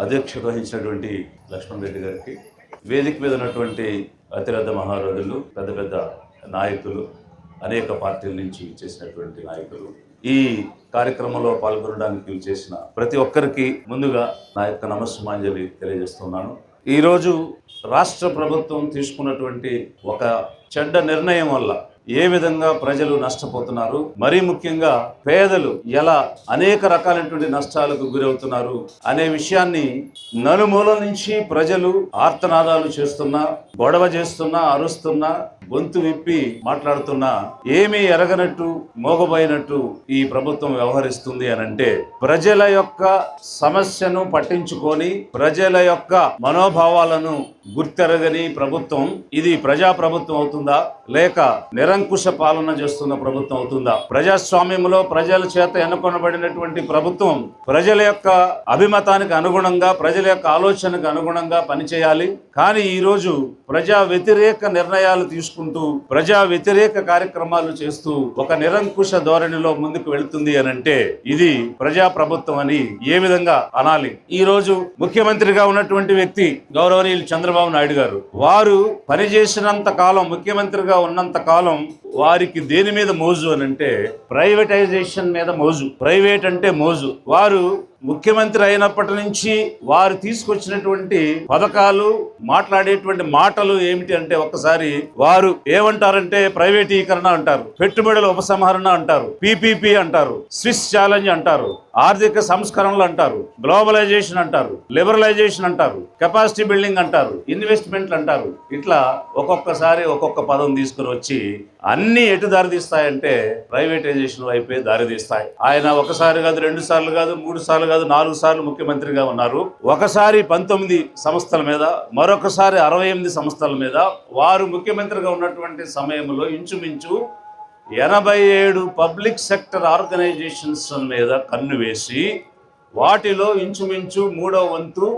అధ్యక్షత వహించినటువంటి లక్ష్మణ్ రెడ్డి గారికి, వేదిక మీద ఉన్నటువంటి అతిరథ మహారథులు, పెద్ద పెద్ద నాయకులు, అనేక పార్టీల నుంచి చేసినటువంటి నాయకులు, ఈ కార్యక్రమంలో పాల్గొనడానికి చేసిన ప్రతి ఒక్కరికి ముందుగా నా యొక్క నమస్సుమాంజలి తెలియజేస్తున్నాను. ఈరోజు రాష్ట్ర ప్రభుత్వం తీసుకున్నటువంటి ఒక చెడ్డ నిర్ణయం వల్ల ఏ విధంగా ప్రజలు నష్టపోతున్నారు, మరీ ముఖ్యంగా పేదలు ఎలా అనేక రకాలైనటువంటి నష్టాలకు గురవుతున్నారు అనే విషయాన్ని నలుమూల నుంచి ప్రజలు ఆర్తనాదాలు చేస్తున్నా, గొడవ చేస్తున్నా, అరుస్తున్నా, గొంతు విప్పి మాట్లాడుతున్నా ఏమీ ఎరగనట్టు, మోగబోయినట్టు ఈ ప్రభుత్వం వ్యవహరిస్తుంది అనంటే, ప్రజల యొక్క సమస్యను పట్టించుకొని ప్రజల యొక్క మనోభావాలను గుర్తెరగని ప్రభుత్వం ఇది ప్రజా ప్రభుత్వం అవుతుందా, లేక నిరంకుశ పాలన చేస్తున్న ప్రభుత్వం అవుతుందా? ప్రజాస్వామ్యంలో ప్రజల చేత ఎన్నుకొనబడినటువంటి ప్రభుత్వం ప్రజల యొక్క అభిమతానికి అనుగుణంగా, ప్రజల యొక్క ఆలోచనకు అనుగుణంగా పనిచేయాలి. కానీ ఈరోజు ప్రజా వ్యతిరేక నిర్ణయాలు తీసుకుంటూ, ప్రజా వ్యతిరేక కార్యక్రమాలు చేస్తూ ఒక నిరంకుశ ధోరణిలో ముందుకు వెళుతుంది అనంటే ఇది ప్రజా ప్రభుత్వం అని ఏ విధంగా అనాలి? ఈ రోజు ముఖ్యమంత్రిగా ఉన్నటువంటి వ్యక్తి గౌరవనీయులు చంద్రబాబు నాయుడు గారు, వారు పనిచేసినంత కాలం, ముఖ్యమంత్రిగా ఉన్నంత కాలం వారికి దేని మీద మోజు అనంటే ప్రైవేటైజేషన్ మీద మోజు. ప్రైవేట్ అంటే మోజు. వారు ముఖ్యమంత్రి అయినప్పటి నుంచి వారు తీసుకొచ్చినటువంటి పథకాలు, మాట్లాడేటువంటి మాటలు ఏమిటి అంటే, ఒక్కసారి వారు ఏమంటారంటే ప్రైవేటీకరణ అంటారు, పెట్టుబడుల ఉపసంహరణ అంటారు, పిపిపి అంటారు, స్విస్ ఛాలెంజ్ అంటారు, ఆర్థిక సంస్కరణలు అంటారు, గ్లోబలైజేషన్ అంటారు, లిబరలైజేషన్ అంటారు, కెపాసిటీ బిల్డింగ్ అంటారు, ఇన్వెస్ట్మెంట్లు అంటారు. ఇట్లా ఒక్కొక్కసారి ఒక్కొక్క పదం తీసుకుని వచ్చి అన్ని ఎటు దారితీస్తాయంటే ప్రైవేటైజేషన్ వైపే దారితీస్తాయి. ఆయన ఒకసారి కాదు, 2 సార్లు కాదు, 3 సార్లు కాదు, 4 సార్లు ముఖ్యమంత్రిగా ఉన్నారు. ఒకసారి 19 సంస్థల మీద, మరొకసారి 68 సంస్థల మీద. వారు ముఖ్యమంత్రిగా ఉన్నటువంటి సమయంలో ఇంచుమించు 87 పబ్లిక్ సెక్టర్ ఆర్గనైజేషన్స్ మీద కన్ను వేసి వాటిలో ఇంచుమించు 3వ వంతు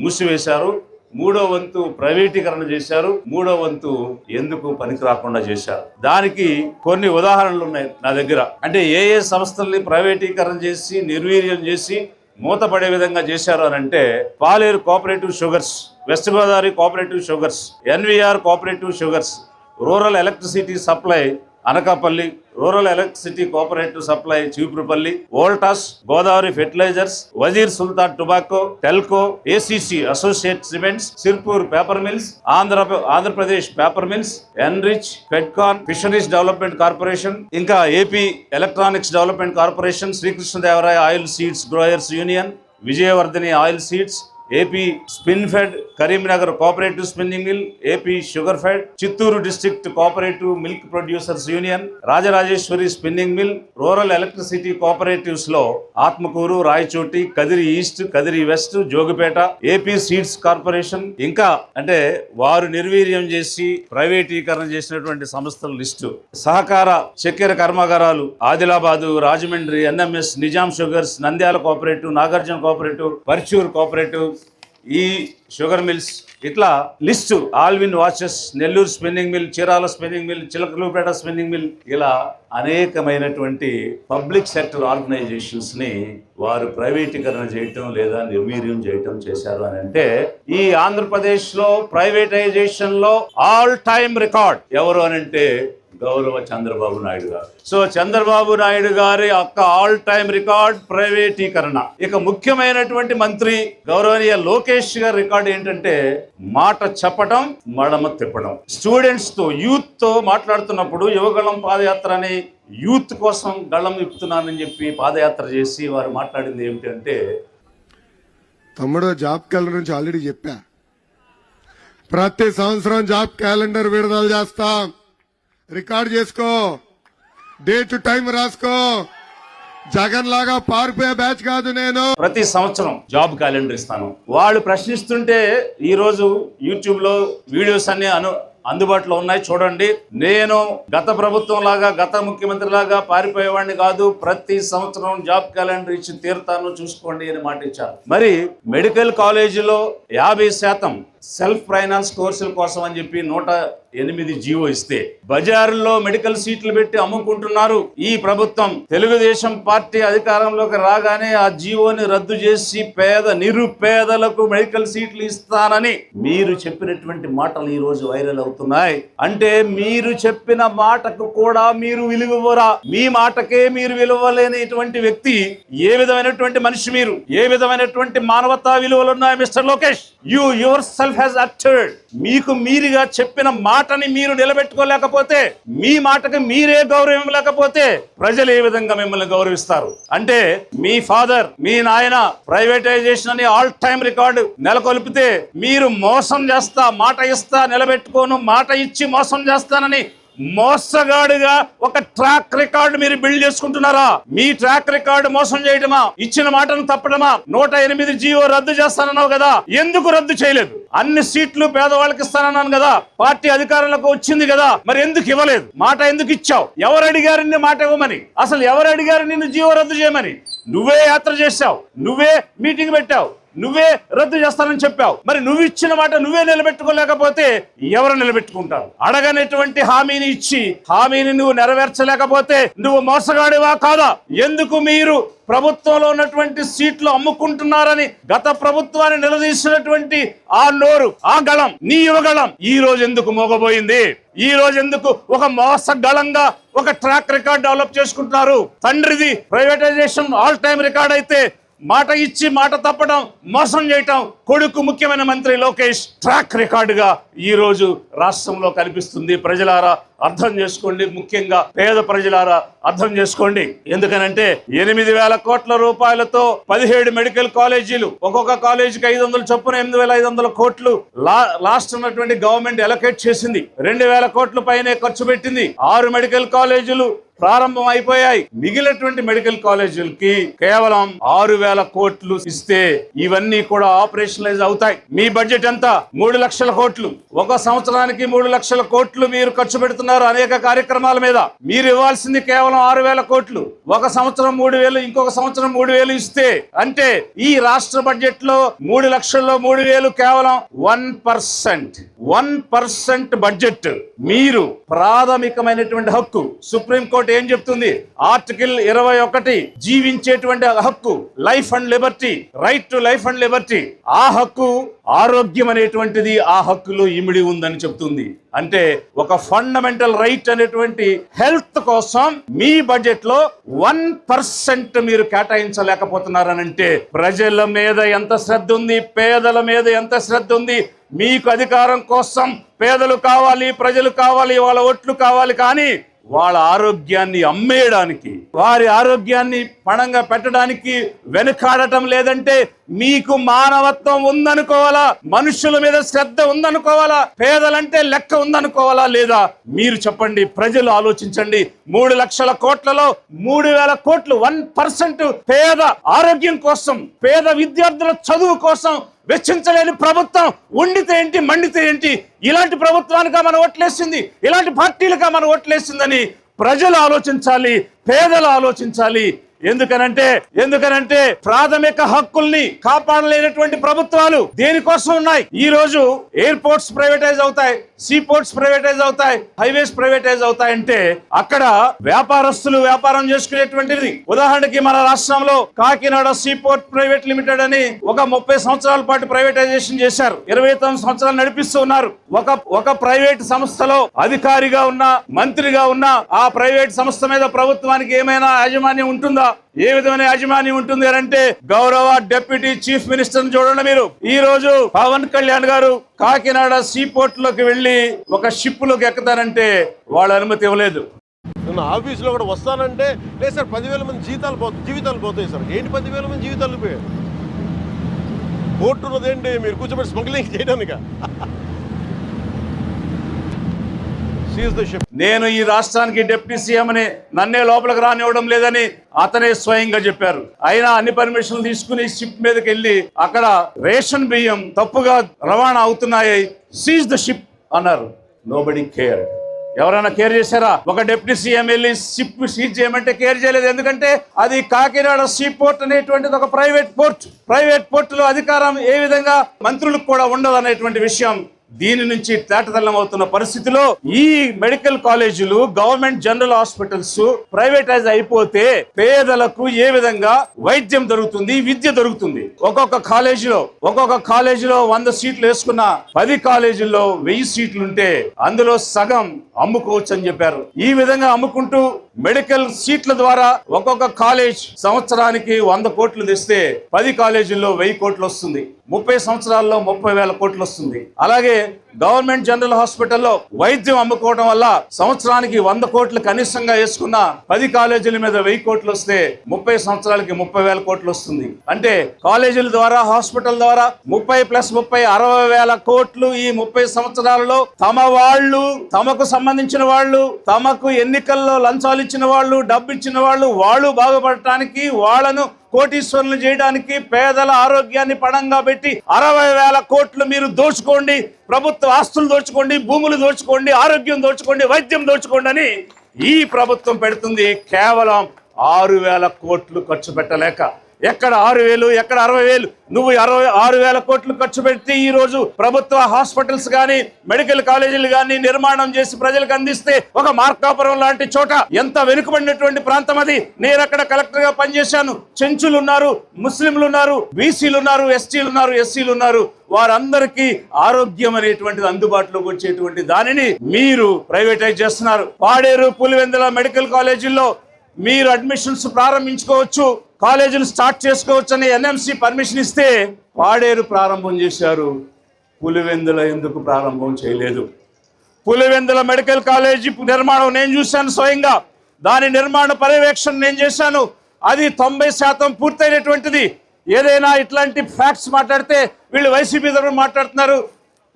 మూసివేశారు, 3వ వంతు ప్రైవేటీకరణ చేశారు, 3వ వంతు ఎందుకు పనికి రాకుండా చేశారు. దానికి కొన్ని ఉదాహరణలు ఉన్నాయి నా దగ్గర. అంటే ఏ ఏ సంస్థల్ని ప్రైవేటీకరణ చేసి, నిర్వీర్యం చేసి, మూతపడే విధంగా చేశారు అని అంటే, Paleru cooperative sugars, west Godavari cooperative sugars, NVR cooperative sugars, rural electricity supply Anakapalli, rural electricity cooperative supply Chipurupalli, Voltas, Godavari fertilizers, Wazir Sultan tobacco, Telco, ACC associate cements, Sirpur paper mills, Andhra Pradesh paper mills, enrich, Fedcon, fisheries development corporation, ఇంకా AP electronics development corporation, Srikrishnadevaraya oil seeds growers union, Vijayavardhani oil seeds, AP spin fed, Karimnagar cooperative spinning mill, AP sugar fed, Chittoor district cooperative milk producers union, Rajarajeshwari spinning mill, rural electricity cooperatives లో Atmakur, Rayachoti, Kadiri east, Kadiri west, Jogipet, AP seeds corporation. ఇంకా అంటే వారు నిర్వీర్యం చేసి ప్రైవేటీకరణ చేసినటువంటి సంస్థల list: సహకార చక్కెర కర్మాగారాలు Adilabad, Rajahmundry, NMS, Nizam sugars, Nandyal cooperative, Nagarjuna cooperative, Parchur cooperative, ఈ షుగర్ మిల్స్. ఇట్లా list. Alwyn watches, Nellore spinning mill, Chirala spinning mill, Chilakaluripet spinning mill, ఇలా అనేకమైనటువంటి పబ్లిక్ సెక్టర్ ఆర్గనైజేషన్స్ ని వారు ప్రైవేటీకరణ చేయటం లేదా నిర్వీర్యం చేయటం చేశారు అని అంటే, ఈ ఆంధ్రప్రదేశ్ లో ప్రైవేటైజేషన్ లో ఆల్ టైమ్ రికార్డ్ ఎవరు అని అంటే గౌరవ చంద్రబాబు నాయుడు గారు. సో చంద్రబాబు నాయుడు గారి యొక్క ఆల్ టైమ్ రికార్డ్ ప్రైవేటీకరణ. ఇక ముఖ్యమైనటువంటి మంత్రి గౌరవనీయ లోకేష్ గారి రికార్డ్ ఏంటంటే మాట చెప్పడం, మడమ తిప్పడం. స్టూడెంట్స్ తో, యూత్ తో మాట్లాడుతున్నప్పుడు యువగళం పాదయాత్ర అని యూత్ కోసం గళం ఇప్పుతున్నానని చెప్పి పాదయాత్ర చేసి వారు మాట్లాడింది ఏమిటంటే, తమ్ముడు జాబ్ క్యాలెండర్ నుంచి ఆల్రెడీ చెప్పా, ప్రతి సంవత్సరం జాబ్ క్యాలెండర్ విడుదల చేస్తాం, రికార్డ్ చేసుకో, డేట్ టైం రాసుకో. జగన్ లాగా పారిపోయే బ్యాచ్ కాదు నేను. ప్రతి సంవత్సరం జాబ్ క్యాలెండర్ ఇస్తాను. వాళ్ళు ప్రశ్నిస్తుంటే ఈ రోజు యూట్యూబ్ లో వీడియోస్ అన్ని అందుబాటులో ఉన్నాయి, చూడండి. నేను గత ప్రభుత్వం లాగా, గత ముఖ్యమంత్రి లాగా పారిపోయేవాడిని కాదు, ప్రతి సంవత్సరం జాబ్ క్యాలెండర్ ఇచ్చి తీరుతాను, చూసుకోండి అని మాట ఇచ్చారు. మరి మెడికల్ కాలేజీలో 50% సెల్ఫ్ ఫైనాన్స్ కోర్సుల కోసం అని చెప్పి 108 జీవో ఇస్తే బజారుల్లో మెడికల్ సీట్లు పెట్టి అమ్ముకుంటున్నారు. ఈ ప్రభుత్వం తెలుగుదేశం పార్టీ అధికారంలోకి రాగానే ఆ జీవోని రద్దు చేసి నిరుపేదలకు మెడికల్ సీట్లు ఇస్తానని మీరు చెప్పినటువంటి మాటలు ఈ రోజు వైరల్ అవుతున్నాయి. అంటే మీరు చెప్పిన మాటకు కూడా మీరు విలువరా? మీ మాటకే మీరు విలువలేనిటువంటి వ్యక్తి ఏ విధమైనటువంటి మనిషి? మీరు ఏ విధమైనటువంటి మానవతా విలువలు ఉన్నాయి mister Lokesh? You your self has uttered. మీకు మీరుగా చెప్పిన మాటని మీరు నిలబెట్టుకోలేకపోతే, మీ మాటకి మీరే గౌరవం లేకపోతే ప్రజలు ఏ విధంగా మిమ్మల్ని గౌరవిస్తారు? అంటే మీ ఫాదర్, మీ నాయన ప్రైవేటైజేషన్ అని ఆల్ టైమ్ రికార్డు నెలకొల్పితే మీరు మోసం చేస్తా, మాట ఇస్తా, నిలబెట్టుకోను, మాట ఇచ్చి మోసం చేస్తానని మోసగాడుగా ఒక ట్రాక్ రికార్డు మీరు బిల్డ్ చేసుకుంటున్నారా? మీ ట్రాక్ రికార్డు మోసం చేయటమా? ఇచ్చిన మాటను తప్పడమా? 108 జీవో రద్దు చేస్తానన్నావు కదా, ఎందుకు రద్దు చేయలేదు? అన్ని సీట్లు పేదవాళ్ళకి ఇస్తానన్నాను కదా, పార్టీ అధికారంలోకి వచ్చింది కదా, మరి ఎందుకు ఇవ్వలేదు? మాట ఎందుకు ఇచ్చావు? ఎవరు అడిగారు నిన్ను మాట ఇవ్వమని? అసలు ఎవరు అడిగారు నిన్ను జీవో రద్దు చేయమని? నువ్వే యాత్ర చేశావు, నువ్వే మీటింగ్ పెట్టావు, నువ్వే రద్దు చేస్తానని చెప్పావు. మరి నువ్వు ఇచ్చిన మాట నువ్వే నిలబెట్టుకోలేకపోతే ఎవరు నిలబెట్టుకుంటారు? అడగనటువంటి హామీని ఇచ్చి హామీని నువ్వు నెరవేర్చలేకపోతే నువ్వు మోసగాడివా కాదా? ఎందుకు మీరు ప్రభుత్వంలో ఉన్నటువంటి సీట్లు అమ్ముకుంటున్నారని గత ప్రభుత్వాన్ని నిలదీసినటువంటి ఆ నోరు, ఆ గళం, నీ యువగళం ఈ రోజు ఎందుకు మోగబోయింది? ఈ రోజు ఎందుకు ఒక మోసగళంగా ఒక ట్రాక్ రికార్డ్ డెవలప్ చేసుకుంటున్నారు? తండ్రిది ప్రైవేటైజేషన్ ఆల్ టైమ్ రికార్డ్ అయితే మాట ఇచ్చి మాట తప్పడం, మోసం చేయటం కొడుకు ముఖ్యమైన మంత్రి లోకేష్ ట్రాక్ రికార్డుగా ఈ రోజు రాష్ట్రంలో కనిపిస్తుంది. ప్రజలారా అర్థం చేసుకోండి, ముఖ్యంగా పేద ప్రజలారా అర్థం చేసుకోండి. ఎందుకనంటే 8,000 కోట్ల రూపాయలతో 17 మెడికల్ కాలేజీలు, ఒక్కొక్క కాలేజీకి 500 చొప్పున 8,500 కోట్లు లాస్ట్ ఉన్నటువంటి గవర్నమెంట్ అలొకేట్ చేసింది. 2,000 కోట్ల పైనే ఖర్చు పెట్టింది. 6 మెడికల్ కాలేజీలు ప్రారంభం అయిపోయాయి. మిగిలినటువంటి మెడికల్ కాలేజీలకి కేవలం 6,000 కోట్లు ఇస్తే ఇవన్నీ కూడా ఆపరేషనలైజ్ అవుతాయి. మీ బడ్జెట్ ఎంత? 3 లక్షల కోట్లు. ఒక సంవత్సరానికి 3 లక్షల కోట్లు మీరు ఖర్చు పెడుతున్నారు అనేక కార్యక్రమాల మీద. మీరు ఇవ్వాల్సింది కేవలం 6,000 కోట్లు. ఒక సంవత్సరం 3,000, ఇంకొక సంవత్సరం 3,000 ఇస్తే అంటే ఈ రాష్ట్ర బడ్జెట్ లో 3 లక్షల్లో 3,000 కేవలం 1% బడ్జెట్. మీరు ప్రాథమికమైనటువంటి హక్కు, సుప్రీంకోర్టు ఏం చెప్తుంది? ఆర్టికల్ 21 జీవించేటువంటి హక్కు, life and Liberty, right to life and Liberty. ఆ హక్కు ఆరోగ్యం అనేటువంటిది ఆ హక్కులో ఇమిడి ఉందని చెప్తుంది. అంటే ఒక ఫండమెంటల్ రైట్ అనేటువంటి హెల్త్ కోసం మీ బడ్జెట్ లో 1% మీరు కేటాయించలేకపోతున్నారనంటే ప్రజల మీద ఎంత శ్రద్ధ ఉంది, పేదల మీద ఎంత శ్రద్ధ ఉంది? మీకు అధికారం కోసం పేదలు కావాలి, ప్రజలు కావాలి, వాళ్ళ ఓట్లు కావాలి, కానీ వాళ్ళ ఆరోగ్యాన్ని అమ్మేయడానికి, వారి ఆరోగ్యాన్ని పణంగా పెట్టడానికి వెనుకాడటం లేదంటే మీకు మానవత్వం ఉందనుకోవాలా? మనుషుల మీద శ్రద్ధ ఉందనుకోవాలా? పేదలంటే లెక్క ఉందనుకోవాలా? లేదా మీరు చెప్పండి, ప్రజలు ఆలోచించండి. 3 లక్షల కోట్లలో 3,000 కోట్లు 1% పేద ఆరోగ్యం కోసం, పేద విద్యార్థుల చదువు కోసం వెచ్చించలేని ప్రభుత్వం ఉండితే ఏంటి, మండితే ఏంటి? ఇలాంటి ప్రభుత్వానిగా మనం ఓట్లేసింది, ఇలాంటి పార్టీలుగా మనం ఓట్లేసిందని ప్రజలు ఆలోచించాలి, పేదలు ఆలోచించాలి. ఎందుకనంటే ప్రాథమిక హక్కుల్ని కాపాడలేనటువంటి ప్రభుత్వాలు దేనికోసం ఉన్నాయి? ఈ రోజు ఎయిర్పోర్ట్స్ ప్రైవేటైజ్ అవుతాయి, సీ పోర్ట్స్ ప్రైవేటైజ్ అవుతాయి, హైవేస్ ప్రైవేటైజ్ అవుతాయంటే అక్కడ వ్యాపారస్తులు వ్యాపారం చేసుకునేటువంటిది. ఉదాహరణకి మన రాష్ట్రంలో Kakinada see port private limited అని ఒక 30 సంవత్సరాల పాటు ప్రైవేటైజేషన్ చేశారు. 29 సంవత్సరాలు నడిపిస్తూ ఉన్నారు. ఒక ప్రైవేట్ సంస్థలో అధికారిగా ఉన్న, మంత్రిగా ఉన్న ఆ ప్రైవేట్ సంస్థ మీద ప్రభుత్వానికి ఏమైనా యాజమాన్యం ఉంటుందా? ఏ విధమైన యాజమాన్యం ఉంటుంది అంటే గౌరవ డిప్యూటీ చీఫ్ మినిస్టర్ చూడండి. మీరు ఈ రోజు పవన్ కళ్యాణ్ గారు కాకినాడ సీ పోర్ట్ లోకి వెళ్లి ఒక షిప్ లోకి ఎక్కుతారంటే వాళ్ళ అనుమతి ఇవ్వలేదు. నేను ఆఫీసులో కూడా వస్తానంటే లేదు సార్, 10,000 మంది జీవితాలు పోతాయి సార్. ఏంటి 10,000 మంది జీవితాలు పోయాయి? పోర్టు ఉన్నదేంటి మీరు కూర్చోబెట్టి స్మగ్లింగ్ చేయడానికి? నేను ఈ రాష్ట్రానికి డిప్యూటీ సీఎం అని నన్నే లోపలికి రానివ్వడం లేదని అతనే స్వయంగా చెప్పారు. అయినా అన్ని పర్మిషన్లు తీసుకుని షిప్ మీదకి వెళ్ళి అక్కడ రేషన్ బియ్యం తప్పుగా రవాణా అవుతున్నాయి, సీజ్ ద షిప్ అన్నారు. Nobody care. ఎవరైనా కేర్ చేశారా? ఒక డిప్యూటీ సీఎం వెళ్ళి షిప్ సీజ్ చేయమంటే కేర్ చేయలేదు. ఎందుకంటే అది కాకినాడ సీ పోర్ట్ అనేటువంటిది ఒక ప్రైవేట్ పోర్ట్ లో అధికారం ఏ విధంగా మంత్రులకు కూడా ఉండదు అనేటువంటి విషయం దీని నుంచి తేటతెల్లం అవుతున్న పరిస్థితిలో ఈ మెడికల్ కాలేజీలు, గవర్నమెంట్ జనరల్ హాస్పిటల్స్ ప్రైవేటైజ్ అయిపోతే పేదలకు ఏ విధంగా వైద్యం దొరుకుతుంది, విద్య దొరుకుతుంది? ఒక్కొక్క కాలేజీలో 100 సీట్లు వేసుకున్న 10 కాలేజీల్లో 1000 సీట్లు ఉంటే అందులో సగం అమ్ముకోవచ్చు అని చెప్పారు. ఈ విధంగా అమ్ముకుంటూ మెడికల్ సీట్ల ద్వారా ఒక్కొక్క కాలేజ్ సంవత్సరానికి 100 కోట్లు తెస్తే 10 కాలేజీల్లో 1000 కోట్లు వస్తుంది. 30 సంవత్సరాల్లో 30,000 కోట్లు వస్తుంది. అలాగే గవర్నమెంట్ జనరల్ హాస్పిటల్లో వైద్యం అమ్ముకోవడం వల్ల సంవత్సరానికి 100 కోట్లు కనిష్టంగా వేసుకున్న 10 కాలేజీల మీద 1000 కోట్లు వస్తే 30 సంవత్సరాలకి 30,000 కోట్లు వస్తుంది. అంటే కాలేజీల ద్వారా, హాస్పిటల్ ద్వారా 30 + 30 60,000 కోట్లు ఈ 30 సంవత్సరాలలో తమకు సంబంధించిన వాళ్ళు, తమకు ఎన్నికల్లో లంచాలు ఇచ్చిన వాళ్ళు, డబ్బు ఇచ్చిన వాళ్ళు బాగుపడటానికి, వాళ్ళను కోటీశ్వరులు చేయడానికి, పేదల ఆరోగ్యాన్ని పణంగా పెట్టి 60,000 కోట్లు మీరు దోచుకోండి, ప్రభుత్వ ఆస్తులు దోచుకోండి, భూములు దోచుకోండి, ఆరోగ్యం దోచుకోండి, వైద్యం దోచుకోండి అని ఈ ప్రభుత్వం పెడుతుంది. కేవలం 6,000 కోట్లు ఖర్చు పెట్టలేక. ఎక్కడ 6,000, ఎక్కడ 60,000? నువ్వు 6,000 కోట్లు ఖర్చు పెట్టి ఈ రోజు ప్రభుత్వ హాస్పిటల్స్ గాని, మెడికల్ కాలేజీలు గాని నిర్మాణం చేసి ప్రజలకు అందిస్తే ఒక మార్కాపురం లాంటి చోట ఎంత వెనుకబడినటువంటి ప్రాంతం అది. నేను అక్కడ కలెక్టర్ గా పనిచేశాను. చెంచులు ఉన్నారు, ముస్లింలు ఉన్నారు, బీసీలు ఉన్నారు, ఎస్టీలు ఉన్నారు, ఎస్సీలు ఉన్నారు. వారందరికీ ఆరోగ్యం అనేటువంటిది అందుబాటులోకి వచ్చేటువంటి దానిని మీరు ప్రైవేటైజ్ చేస్తున్నారు. పాడేరు, పులివెందుల మెడికల్ కాలేజీల్లో మీరు అడ్మిషన్స్ ప్రారంభించుకోవచ్చు, కాలేజీలు స్టార్ట్ చేసుకోవచ్చు అని ఎన్ఎంసీ పర్మిషన్ ఇస్తే పాడేరు ప్రారంభం చేశారు. పులివెందుల ఎందుకు ప్రారంభం చేయలేదు? పులివెందుల మెడికల్ కాలేజీ నిర్మాణం నేను చూశాను స్వయంగా. దాని నిర్మాణ పర్యవేక్షణ నేను చేశాను. అది 90% పూర్తయినటువంటిది. ఏదైనా ఇట్లాంటి ఫ్యాక్ట్స్ మాట్లాడితే వీళ్ళు వైసీపీ తరఫున మాట్లాడుతున్నారు,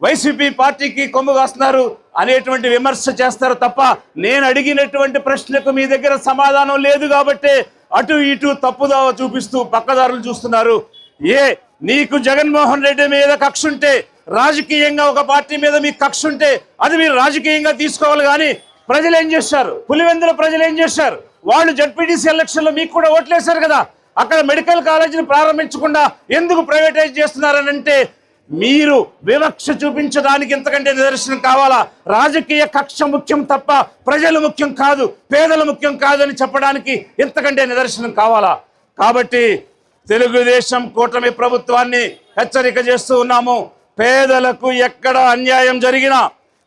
వైసీపీ పార్టీకి కొమ్ము కాస్తున్నారు అనేటువంటి విమర్శ చేస్తారు తప్ప, నేను అడిగినటువంటి ప్రశ్నకు మీ దగ్గర సమాధానం లేదు కాబట్టి అటు ఇటు తప్పుదావ చూపిస్తూ పక్కదారులు చూస్తున్నారు. నీకు జగన్మోహన్ రెడ్డి మీద కక్ష ఉంటే, రాజకీయంగా ఒక పార్టీ మీద మీకు కక్ష ఉంటే అది మీరు రాజకీయంగా తీసుకోవాలి. కానీ ప్రజలు ఏం చేశారు? పులివెందుల ప్రజలు ఏం చేశారు? వాళ్ళు జడ్పీటీసీ ఎలక్షన్లో మీకు కూడా ఓట్లేశారు కదా. అక్కడ మెడికల్ కాలేజీని ప్రారంభించకుండా ఎందుకు ప్రైవేటైజ్ చేస్తున్నారని అంటే మీరు వివక్ష చూపించడానికి ఇంతకంటే నిదర్శనం కావాలా? రాజకీయ కక్ష ముఖ్యం తప్ప ప్రజలు ముఖ్యం కాదు, పేదలు ముఖ్యం కాదని చెప్పడానికి ఇంతకంటే నిదర్శనం కావాలా? కాబట్టి తెలుగుదేశం కూటమి ప్రభుత్వాన్ని హెచ్చరిక చేస్తూ ఉన్నాము. పేదలకు ఎక్కడ అన్యాయం జరిగినా,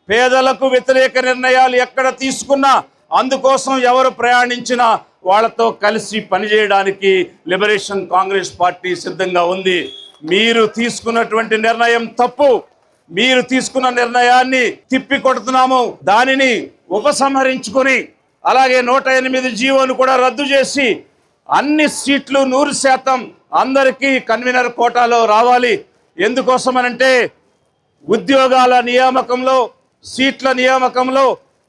పేదలకు వ్యతిరేక నిర్ణయాలు ఎక్కడ తీసుకున్నా, అందుకోసం ఎవరు ప్రయాణించినా వాళ్ళతో కలిసి పనిచేయడానికి లిబరేషన్ కాంగ్రెస్ పార్టీ సిద్ధంగా ఉంది. మీరు తీసుకున్నటువంటి నిర్ణయం తప్పు. మీరు తీసుకున్న నిర్ణయాన్ని తిప్పి కొడుతున్నాము. దానిని ఉపసంహరించుకొని అలాగే 108 జీవోను కూడా రద్దు చేసి అన్ని సీట్లు 100% అందరికీ కన్వీనర్ కోటాలో రావాలి. ఎందుకోసమనంటే ఉద్యోగాల నియామకంలో, సీట్ల నియామకంలో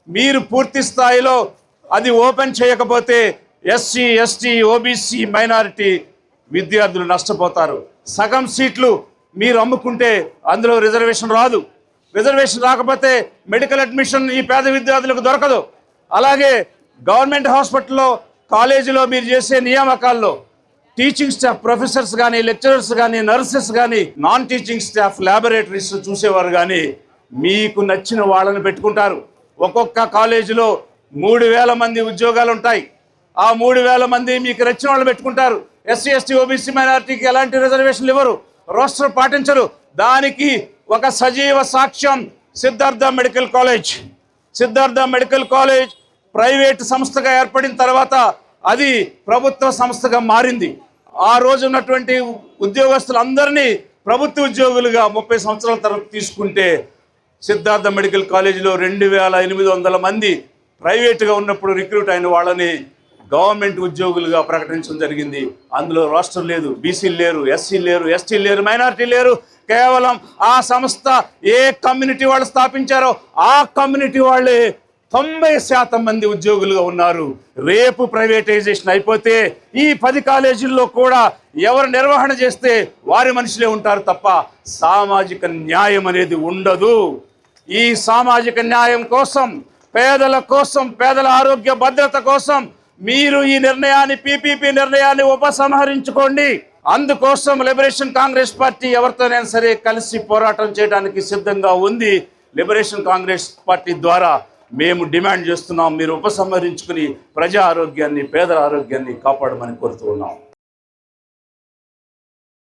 మీరు పూర్తి స్థాయిలో అది ఓపెన్ చేయకపోతే ఎస్సీ, ఎస్టీ, ఓబీసీ, మైనారిటీ విద్యార్థులు నష్టపోతారు. సగం సీట్లు మీరు అమ్ముకుంటే అందులో రిజర్వేషన్ రాదు. రిజర్వేషన్ రాకపోతే మెడికల్ అడ్మిషన్ ఈ పేద విద్యార్థులకు దొరకదు. అలాగే గవర్నమెంట్ హాస్పిటల్లో, కాలేజీలో మీరు చేసే నియామకాల్లో టీచింగ్ స్టాఫ్, ప్రొఫెసర్స్ కానీ, లెక్చరర్స్ కానీ, నర్సెస్ కానీ, నాన్ టీచింగ్ స్టాఫ్, ల్యాబొరేటరీస్ చూసేవారు కానీ మీకు నచ్చిన వాళ్ళని పెట్టుకుంటారు. ఒక్కొక్క కాలేజీలో 3,000 మంది ఉద్యోగాలు ఉంటాయి. ఆ 3,000 మంది మీకు నచ్చిన వాళ్ళు పెట్టుకుంటారు. ఎస్సీ, ఎస్టీ, ఓబీసీ, మైనారిటీకి ఎలాంటి రిజర్వేషన్లు ఇవ్వరు, రోస్టర్ పాటించరు. దానికి ఒక సజీవ సాక్ష్యం Siddhartha medical college. Siddhartha medical college private సంస్థగా ఏర్పడిన తర్వాత అది ప్రభుత్వ సంస్థగా మారింది. ఆ రోజు ఉన్నటువంటి ఉద్యోగస్తులందరినీ ప్రభుత్వ ఉద్యోగులుగా 30 సంవత్సరాల తర్వాత తీసుకుంటే సిద్ధార్థ మెడికల్ కాలేజీలో 2,800 మంది ప్రైవేట్గా ఉన్నప్పుడు రిక్రూట్ అయిన వాళ్ళని గవర్నమెంట్ ఉద్యోగులుగా ప్రకటించడం జరిగింది. అందులో రాష్ట్రం లేదు, బీసీలు లేరు, ఎస్సీలు లేరు, ఎస్టీలు లేరు, మైనారిటీ లేరు. కేవలం ఆ సంస్థ ఏ కమ్యూనిటీ వాళ్ళు స్థాపించారో ఆ కమ్యూనిటీ వాళ్ళే 90% మంది ఉద్యోగులుగా ఉన్నారు. రేపు ప్రైవేటైజేషన్ అయిపోతే ఈ 10 కాలేజీల్లో కూడా ఎవరు నిర్వహణ చేస్తే వారి మనుషులే ఉంటారు తప్ప సామాజిక న్యాయం అనేది ఉండదు. ఈ సామాజిక న్యాయం కోసం పేదల కోసం, పేదల ఆరోగ్య భద్రత కోసం మీరు ఈ నిర్ణయాన్ని, పీపీపీ నిర్ణయాన్ని ఉపసంహరించుకోండి. అందుకోసం లిబరేషన్ కాంగ్రెస్ పార్టీ ఎవరితోనైనా సరే కలిసి పోరాటం చేయడానికి సిద్ధంగా ఉంది. లిబరేషన్ కాంగ్రెస్ పార్టీ ద్వారా మేము డిమాండ్ చేస్తున్నాం, మీరు ఉపసంహరించుకుని ప్రజా ఆరోగ్యాన్ని, పేదల ఆరోగ్యాన్ని కాపాడమని కోరుతూ ఉన్నాం.